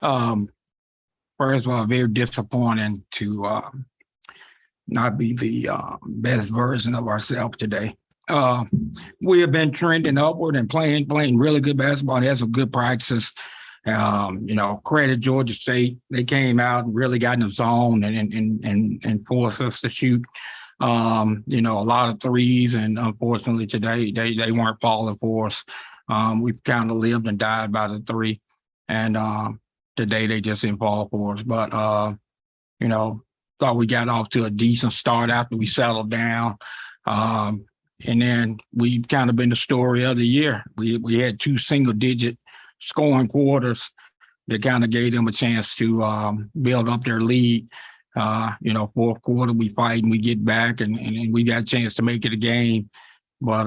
Um, First of all, very disappointing to not be the best version of ourselves today. Uh, we have been trending upward and playing really good basketball and had some good practices. Credit Georgia State. They came out and really got in the zone and forced us to shoot. A lot of threes, and unfortunately today they weren't falling for us. We've kind of lived and died by the three, and today they just didn't fall for us. But thought we got off to a decent start after we settled down. And then we've kind of been the story of the year. We had two single-digit scoring quarters that kind of gave them a chance to build up their lead. Fourth quarter, we fight and we get back, and we got a chance to make it a game. But,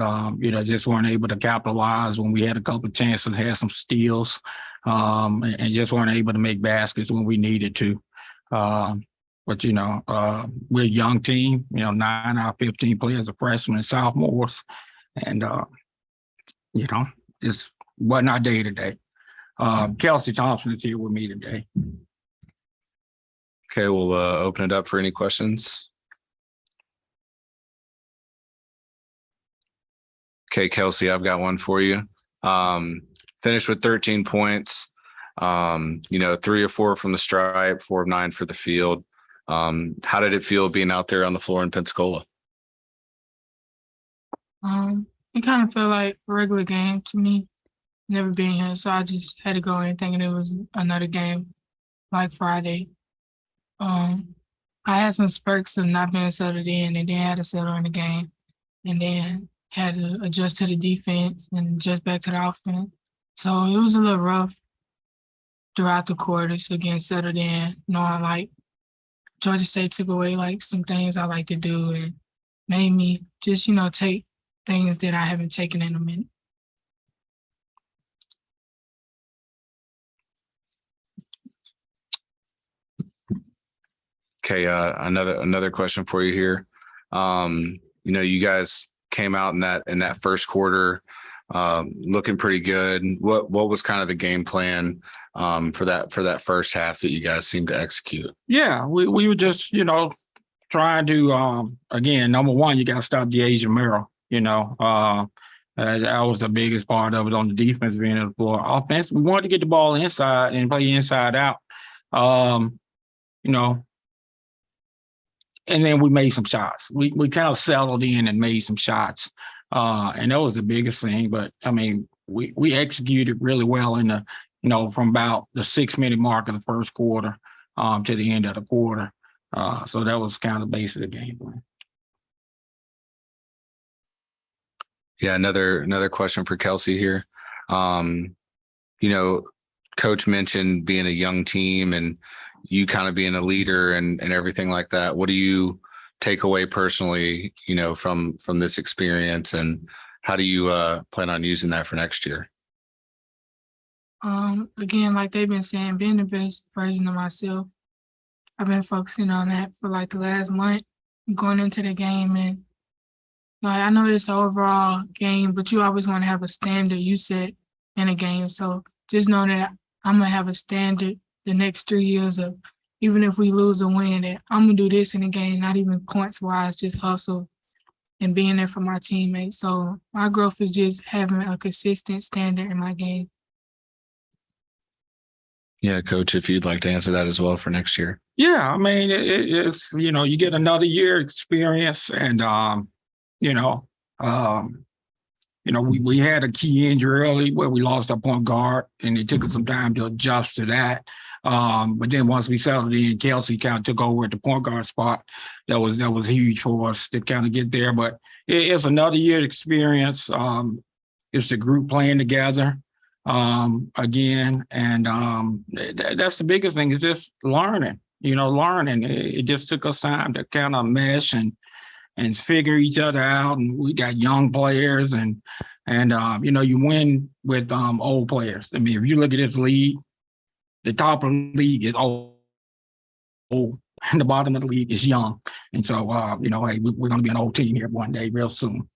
just weren't able to capitalize when we had a couple of chances, had some steals, and just weren't able to make baskets when we needed to. But, we're a young team, 9 out of 15 players are freshmen and sophomores. And, just wasn't our day today. Kelsey Thompson is here with me today. Okay, we'll open it up for any questions. Okay, Kelsey, I've got one for you. Finished with 13 points, 3 of 4 from the stripe, 4 of 9 for the field. How did it feel being out there on the floor in Pensacola? It kind of felt like a regular game to me. Never been here, so I just had to go in thinking it was another game like Friday. I had some spurts of not being settled in, and then had to settle in the game, and then had to adjust to the defense and adjust back to the offense. So it was a little rough throughout the quarters, getting settled in, knowing like Georgia State took away like some things I like to do and made me just, take things that I haven't taken in a minute. Okay, another question for you here. You guys came out in that first quarter looking pretty good. What was kind of the game plan for that first half that you guys seemed to execute? Yeah, we were just, trying to again, number one, you got to stop De'Asian Merrill. That was the biggest part of it on the defense being on the floor. Offense, we wanted to get the ball inside and play inside out. And then we made some shots. We kind of settled in and made some shots. And that was the biggest thing. But I mean, we executed really well in the, from about the 6-minute mark of the first quarter to the end of the quarter. So that was kind of the base of the game plan. Yeah, another question for Kelsey here. Coach mentioned being a young team and you kind of being a leader and everything like that. What do you take away personally, from this experience, and how do you plan on using that for next year? Again, like they've been saying, being the best version of myself. I've been focusing on that for like the last month, going into the game. And I know it's an overall game, but you always want to have a standard you set in a game. So just know that I'm going to have a standard the next 3 years of, even if we lose or win, that I'm going to do this in the game, not even points-wise, just hustle and being there for my teammates. So my growth is just having a consistent standard in my game. Yeah, Coach, if you'd like to answer that as well for next year. Yeah, I mean, it's, you get another year experience and, we had a key injury early where we lost our point guard, and it took us some time to adjust to that. But then once we settled in, Kelsey kind of took over at the point guard spot. That was huge for us to kind of get there. But it's another year experience. It's the group playing together again, and that's the biggest thing is just learning. Learning. It just took us time to kind of mesh and figure each other out. And we got young players and you win with old players. I mean, if you look at this league, the top of the league is old, and the bottom of the league is young. And so, hey, we're going to be an old team here one day real soon.